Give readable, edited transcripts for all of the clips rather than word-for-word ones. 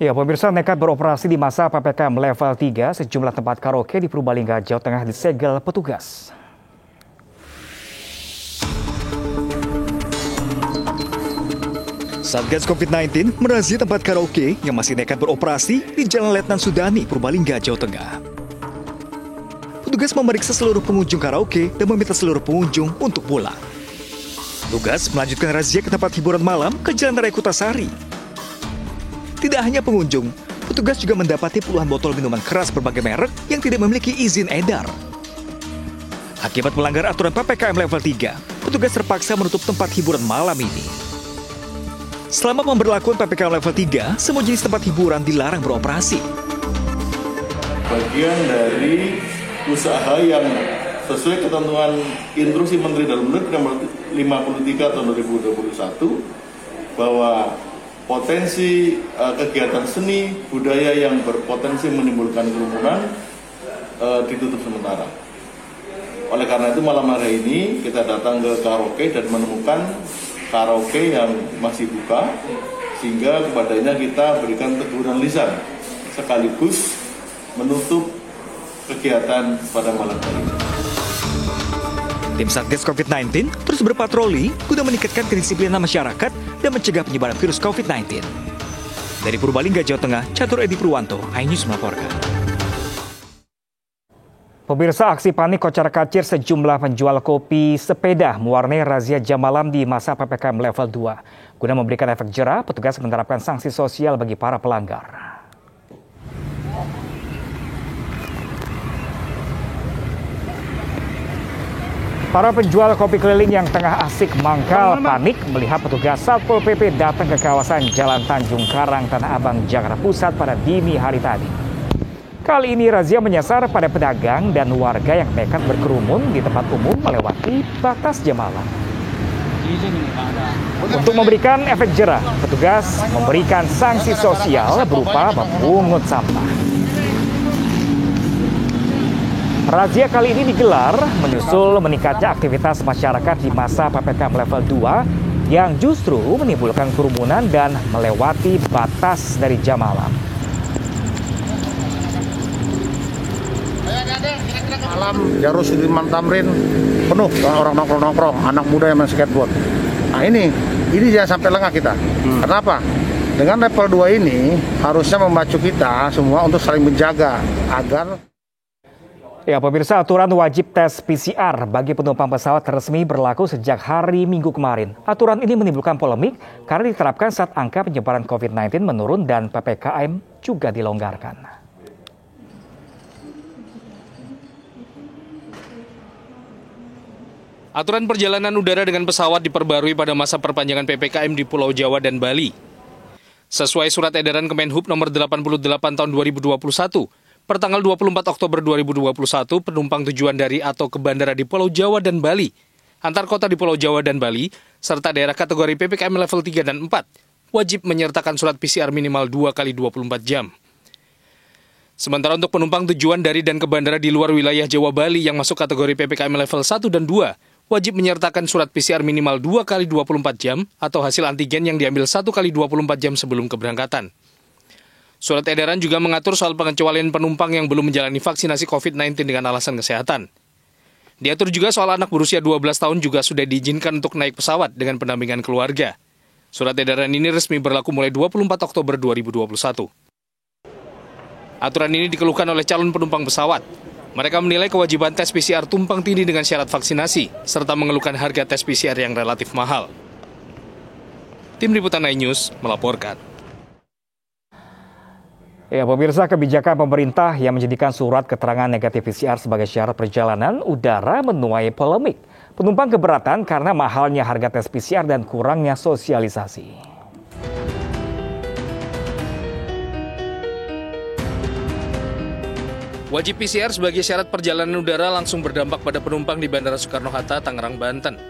Ya, pemirsa, nekat beroperasi di masa PPKM level 3, sejumlah tempat karaoke di Purbalingga, Jawa Tengah disegel petugas. Satgas COVID-19 merazia tempat karaoke yang masih nekat beroperasi di Jalan Letnan Sudani, Purbalingga, Jawa Tengah. Petugas memeriksa seluruh pengunjung karaoke dan meminta seluruh pengunjung untuk pulang. Petugas melanjutkan razia ke tempat hiburan malam ke Jalan Raya Kutasari. Tidak hanya pengunjung, petugas juga mendapati puluhan botol minuman keras berbagai merek yang tidak memiliki izin edar. Akibat melanggar aturan PPKM level 3, petugas terpaksa menutup tempat hiburan malam ini. Selama pemberlakuan PPKM level 3, semua jenis tempat hiburan dilarang beroperasi. Bagian dari usaha yang sesuai ketentuan Instruksi Menteri Dalam Negeri nomor 53 tahun 2021 bahwa potensi kegiatan seni budaya yang berpotensi menimbulkan kerumunan ditutup sementara. Oleh karena itu malam hari ini kita datang ke karaoke dan menemukan karaoke yang masih buka, sehingga kepadanya kita berikan teguran lisan sekaligus menutup kegiatan pada malam hari ini. Tim Satgas COVID-19 terus berpatroli guna meningkatkan kedisiplinan masyarakat dan mencegah penyebaran virus COVID-19. Dari Purbalingga, Jawa Tengah, Catur Edi Purwanto, iNews melaporkan. Pemirsa, aksi panik kocar-kacir sejumlah penjual kopi sepeda mewarnai razia jam malam di masa PPKM level 2. Guna memberikan efek jera, petugas menerapkan sanksi sosial bagi para pelanggar. Para penjual kopi keliling yang tengah asik mangkal panik melihat petugas Satpol PP datang ke kawasan Jalan Tanjung Karang, Tanah Abang, Jakarta Pusat pada dini hari tadi. Kali ini razia menyasar pada pedagang dan warga yang nekat berkerumun di tempat umum melewati batas jam malam. Untuk memberikan efek jera, petugas memberikan sanksi sosial berupa memungut sampah. Razia kali ini digelar menyusul meningkatnya aktivitas masyarakat di masa PPKM level 2 yang justru menimbulkan kerumunan dan melewati batas dari jam malam. Malam Jarus Sudirman Tamrin penuh orang nongkrong, anak muda yang main skateboard. Nah ini jangan sampai lengah kita. Kenapa? Dengan level 2 ini harusnya memacu kita semua untuk saling menjaga agar. Ya, pemirsa, aturan wajib tes PCR bagi penumpang pesawat resmi berlaku sejak hari Minggu kemarin. Aturan ini menimbulkan polemik karena diterapkan saat angka penyebaran COVID-19 menurun dan PPKM juga dilonggarkan. Aturan perjalanan udara dengan pesawat diperbarui pada masa perpanjangan PPKM di Pulau Jawa dan Bali. Sesuai surat edaran Kemenhub nomor 88 tahun 2021, pertanggal 24 Oktober 2021, penumpang tujuan dari atau ke bandara di Pulau Jawa dan Bali, antar kota di Pulau Jawa dan Bali, serta daerah kategori PPKM level 3 dan 4, wajib menyertakan surat PCR minimal 2 kali 24 jam. Sementara untuk penumpang tujuan dari dan ke bandara di luar wilayah Jawa Bali yang masuk kategori PPKM level 1 dan 2, wajib menyertakan surat PCR minimal 2 kali 24 jam atau hasil antigen yang diambil 1 kali 24 jam sebelum keberangkatan. Surat edaran juga mengatur soal pengecualian penumpang yang belum menjalani vaksinasi COVID-19 dengan alasan kesehatan. Diatur juga soal anak berusia 12 tahun juga sudah diizinkan untuk naik pesawat dengan pendampingan keluarga. Surat edaran ini resmi berlaku mulai 24 Oktober 2021. Aturan ini dikeluhkan oleh calon penumpang pesawat. Mereka menilai kewajiban tes PCR tumpang tindih dengan syarat vaksinasi, serta mengeluhkan harga tes PCR yang relatif mahal. Tim Liputan iNews melaporkan. Ya, pemirsa, kebijakan pemerintah yang menjadikan surat keterangan negatif PCR sebagai syarat perjalanan udara menuai polemik. Penumpang keberatan karena mahalnya harga tes PCR dan kurangnya sosialisasi. Wajib PCR sebagai syarat perjalanan udara langsung berdampak pada penumpang di Bandara Soekarno-Hatta, Tangerang, Banten.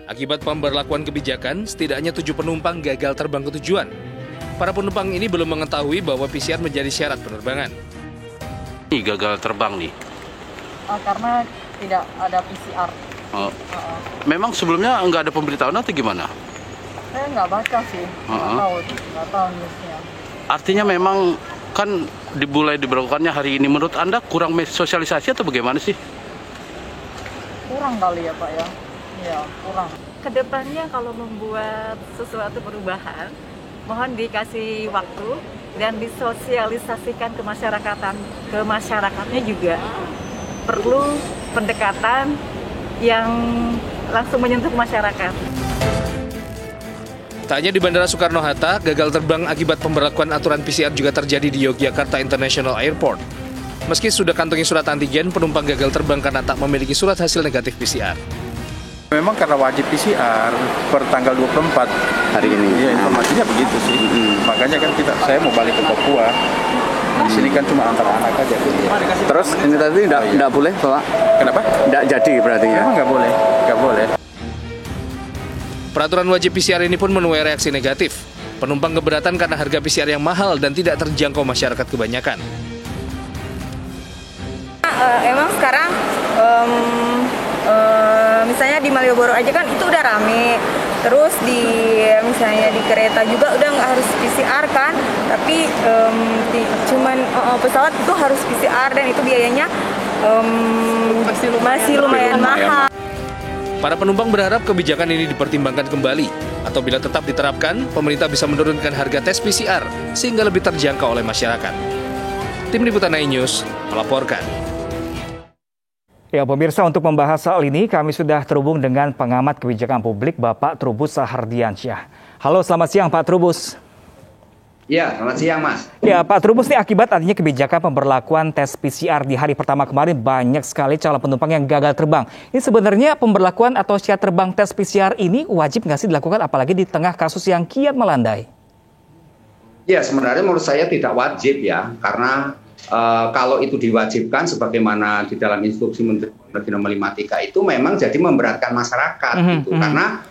Akibat pemberlakuan kebijakan, setidaknya 7 penumpang gagal terbang ke tujuan. Para penumpang ini belum mengetahui bahwa PCR menjadi syarat penerbangan. Ini gagal terbang nih? Karena tidak ada PCR. Memang sebelumnya nggak ada pemberitahuan atau gimana? Saya nggak baca sih, nggak tahu newsnya. artinya memang kan dimulai diberlakukannya hari ini. Menurut Anda kurang sosialisasi atau bagaimana sih? Kurang kali ya Pak ya. Iya, kurang. Kedepannya kalau membuat sesuatu perubahan, mohon dikasih waktu dan disosialisasikan ke masyarakatnya juga perlu pendekatan yang langsung menyentuh masyarakat. Tak hanya di Bandara Soekarno-Hatta, gagal terbang akibat pemberlakuan aturan PCR juga terjadi di Yogyakarta International Airport. Meski sudah kantongi surat antigen, penumpang gagal terbang karena tak memiliki surat hasil negatif PCR. Memang karena wajib PCR per tanggal 24 hari ini. Ya, informasinya begitu sih. Makanya kan saya mau balik ke Papua. Di sini kan cuma antar anak aja. Terus ini tadi tidak boleh, Pak? Kenapa? Tidak jadi berarti ya? Memang nggak boleh. Peraturan wajib PCR ini pun menuai reaksi negatif. Penumpang keberatan karena harga PCR yang mahal dan tidak terjangkau masyarakat kebanyakan. Emang sekarang misalnya di Malioboro aja kan itu udah rame. Terus misalnya di kereta juga udah nggak harus PCR kan, tapi cuman pesawat itu harus PCR dan itu biayanya masih lumayan mahal. Para penumpang berharap kebijakan ini dipertimbangkan kembali, atau bila tetap diterapkan, pemerintah bisa menurunkan harga tes PCR sehingga lebih terjangkau oleh masyarakat. Tim Liputan iNews melaporkan. Ya, pemirsa, untuk membahas hal ini kami sudah terhubung dengan pengamat kebijakan publik Bapak Trubus Sahardiansyah. Halo, selamat siang Pak Trubus. Ya, selamat siang Mas. Ya, Pak Trubus, nih akibat adanya kebijakan pemberlakuan tes PCR di hari pertama kemarin, banyak sekali calon penumpang yang gagal terbang. Ini sebenarnya pemberlakuan atau syarat terbang tes PCR ini wajib nggak sih dilakukan, apalagi di tengah kasus yang kian melandai? Ya, sebenarnya menurut saya tidak wajib ya, karena kalau itu diwajibkan sebagaimana di dalam instruksi Menteri Nomor 53 itu memang jadi memberatkan masyarakat gitu. Karena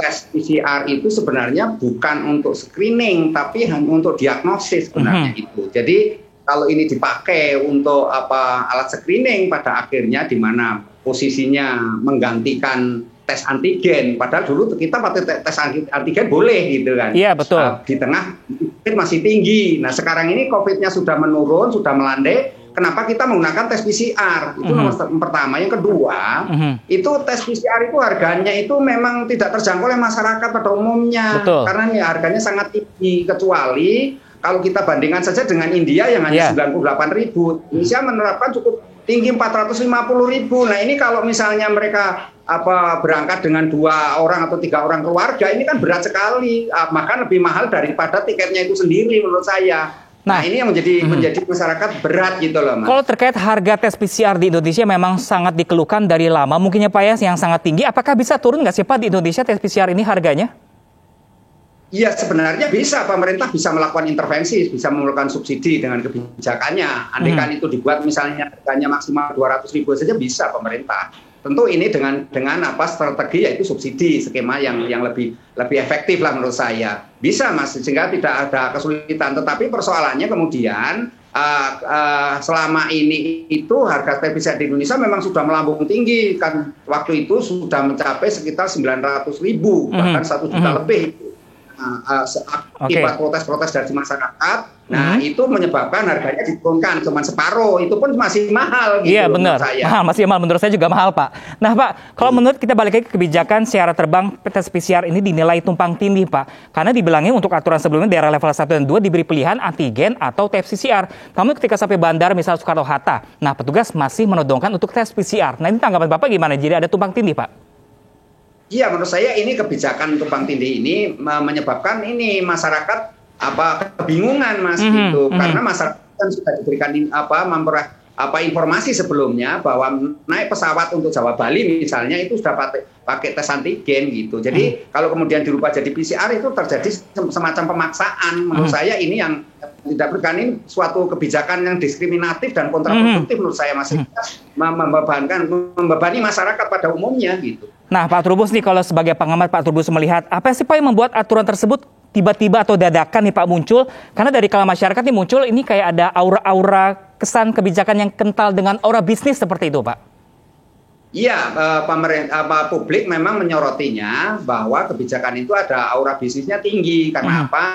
tes PCR itu sebenarnya bukan untuk screening tapi hanya untuk diagnosis sebenarnya itu. Jadi kalau ini dipakai untuk alat screening pada akhirnya di mana posisinya menggantikan tes antigen, padahal dulu kita pakai tes antigen boleh gitu kan. Iya, betul. Di tengah COVID masih tinggi. Nah, sekarang ini COVID-nya sudah menurun, sudah melandai. Kenapa kita menggunakan tes PCR? Itu nomor pertama. Yang kedua, itu tes PCR itu harganya itu memang tidak terjangkau oleh masyarakat pada umumnya. Betul. Karena ya, harganya sangat tinggi. Kecuali kalau kita bandingkan saja dengan India yang hanya 98.000. Indonesia menerapkan cukup tinggi 450.000. Nah, ini kalau misalnya mereka berangkat dengan 2 orang atau 3 orang keluarga, ini kan berat sekali, bahkan lebih mahal daripada tiketnya itu sendiri menurut saya. Nah, ini yang menjadi masyarakat berat gitu loh, Mas. Kalau terkait harga tes PCR di Indonesia memang sangat dikeluhkan dari lama, mungkinnya Pak ya, yang sangat tinggi. Apakah bisa turun nggak sih Pak di Indonesia tes PCR ini harganya? Iya, sebenarnya bisa. Pemerintah bisa melakukan intervensi, bisa melakukan subsidi dengan kebijakannya. Andaikan itu dibuat misalnya harganya maksimal 200.000 saja bisa pemerintah. Tentu ini dengan strategi yaitu subsidi, skema yang lebih efektif lah menurut saya. Bisa Mas, sehingga tidak ada kesulitan. Tetapi persoalannya kemudian selama ini itu harga tes PCR di Indonesia memang sudah melambung tinggi. Kan waktu itu sudah mencapai sekitar 900.000, bahkan 1 juta lebih. Akibat protes-protes dari masyarakat, nah itu menyebabkan harganya diturunkan cuma separuh, itu pun masih mahal gitu. Iya benar, mahal, masih mahal, menurut saya juga mahal Pak. Nah Pak, kalau menurut kita balik lagi ke kebijakan syarat terbang tes PCR ini dinilai tumpang tindih Pak, karena dibilangnya untuk aturan sebelumnya daerah level 1 dan 2 diberi pilihan antigen atau tes PCR. Namun ketika sampai bandara misal Soekarno-Hatta, nah petugas masih menodongkan untuk tes PCR. Nah ini tanggapan Bapak gimana? Jadi ada tumpang tindih Pak? Iya, menurut saya ini kebijakan tumpang tindih ini menyebabkan ini masyarakat kebingungan Mas gitu. Karena masyarakat kan sudah diberikan informasi sebelumnya bahwa naik pesawat untuk Jawa Bali misalnya itu sudah pakai tes antigen gitu. Jadi kalau kemudian dirubah jadi PCR itu terjadi semacam pemaksaan. Menurut saya ini yang tidak berkan ini suatu kebijakan yang diskriminatif dan kontraproduktif menurut saya masih membebani masyarakat pada umumnya gitu. Nah Pak Trubus nih, kalau sebagai pengamat Pak Trubus melihat apa sih Pak yang membuat aturan tersebut tiba-tiba atau dadakan nih Pak muncul? Karena dari kalangan masyarakat nih muncul ini kayak ada aura-aura kesan kebijakan yang kental dengan aura bisnis seperti itu Pak. Iya, publik memang menyorotinya bahwa kebijakan itu ada aura bisnisnya tinggi. Karena apa?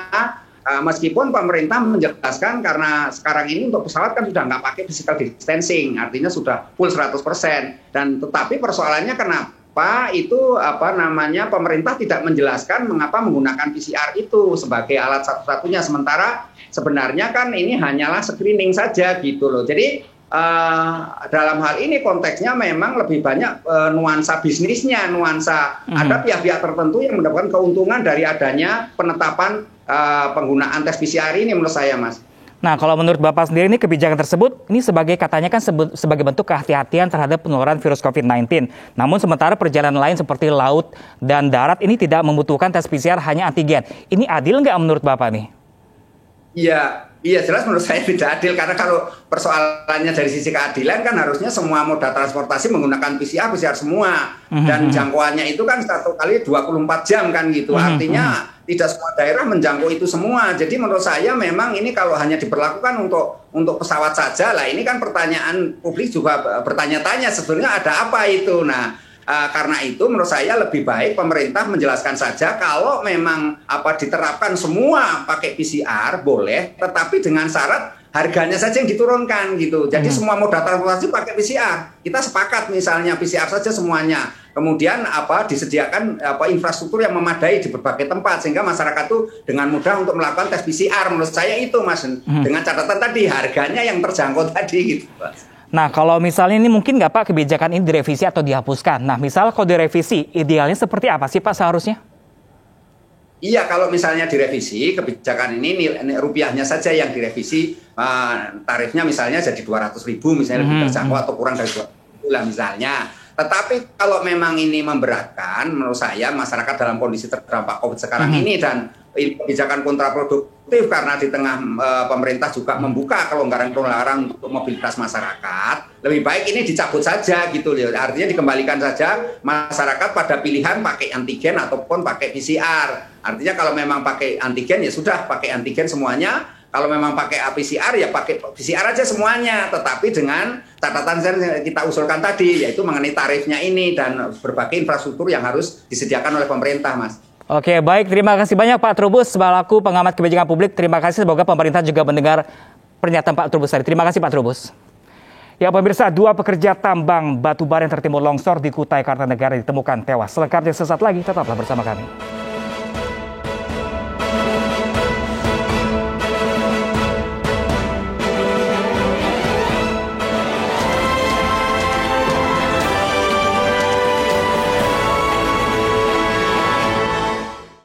Meskipun pemerintah menjelaskan karena sekarang ini untuk pesawat kan sudah nggak pakai physical distancing, artinya sudah full 100%. Dan tetapi persoalannya kenapa itu pemerintah tidak menjelaskan mengapa menggunakan PCR itu sebagai alat satu-satunya, sementara sebenarnya kan ini hanyalah screening saja gitu loh. Jadi dalam hal ini konteksnya memang lebih banyak nuansa bisnisnya, ada pihak-pihak tertentu yang mendapatkan keuntungan dari adanya penetapan penggunaan tes PCR ini menurut saya, Mas. Nah, kalau menurut Bapak sendiri ini kebijakan tersebut ini katanya kan sebagai bentuk kehati-hatian terhadap penularan virus COVID-19. Namun sementara perjalanan lain seperti laut dan darat ini tidak membutuhkan tes PCR, hanya antigen. Ini adil nggak menurut Bapak nih? Iya jelas menurut saya tidak adil, karena kalau persoalannya dari sisi keadilan kan harusnya semua moda transportasi menggunakan PCR semua, dan jangkauannya itu kan 1 kali 24 jam kan gitu, artinya tidak semua daerah menjangkau itu semua. Jadi menurut saya memang ini kalau hanya diberlakukan untuk pesawat saja, lah ini kan pertanyaan publik juga bertanya-tanya sebenarnya ada apa itu. Nah, karena itu menurut saya lebih baik pemerintah menjelaskan saja kalau memang diterapkan semua pakai PCR boleh, tetapi dengan syarat harganya saja yang diturunkan gitu. Jadi semua moda transportasi pakai PCR. Kita sepakat misalnya PCR saja semuanya. Kemudian disediakan infrastruktur yang memadai di berbagai tempat sehingga masyarakat tuh dengan mudah untuk melakukan tes PCR. Menurut saya itu, Mas. Dengan catatan tadi harganya yang terjangkau tadi gitu, Mas. Nah, kalau misalnya ini mungkin nggak Pak kebijakan ini direvisi atau dihapuskan. Nah, misal kalau direvisi, idealnya seperti apa sih Pak seharusnya? Iya, kalau misalnya direvisi kebijakan ini rupiahnya saja yang direvisi, tarifnya misalnya jadi 200.000 misalnya lebih terjangkau atau kurang dari 200.000 lah misalnya. Tetapi kalau memang ini memberatkan, menurut saya masyarakat dalam kondisi terdampak COVID sekarang ini dan kebijakan kontraproduktif karena di tengah pemerintah juga membuka kelonggaran-kelonggaran untuk mobilitas masyarakat, lebih baik ini dicabut saja gitu loh. Artinya dikembalikan saja masyarakat pada pilihan pakai antigen ataupun pakai PCR. Artinya kalau memang pakai antigen ya sudah pakai antigen semuanya. Kalau memang pakai PCR ya pakai PCR aja semuanya, tetapi dengan catatan yang kita usulkan tadi, yaitu mengenai tarifnya ini dan berbagai infrastruktur yang harus disediakan oleh pemerintah, Mas. Oke, baik. Terima kasih banyak Pak Trubus, selaku pengamat kebijakan publik. Terima kasih, semoga pemerintah juga mendengar pernyataan Pak Trubus tadi. Terima kasih Pak Trubus. Ya pemirsa, 2 pekerja tambang batubara yang tertimbun longsor di Kutai Kartanegara ditemukan tewas. Selengkapnya sesaat lagi, tetaplah bersama kami.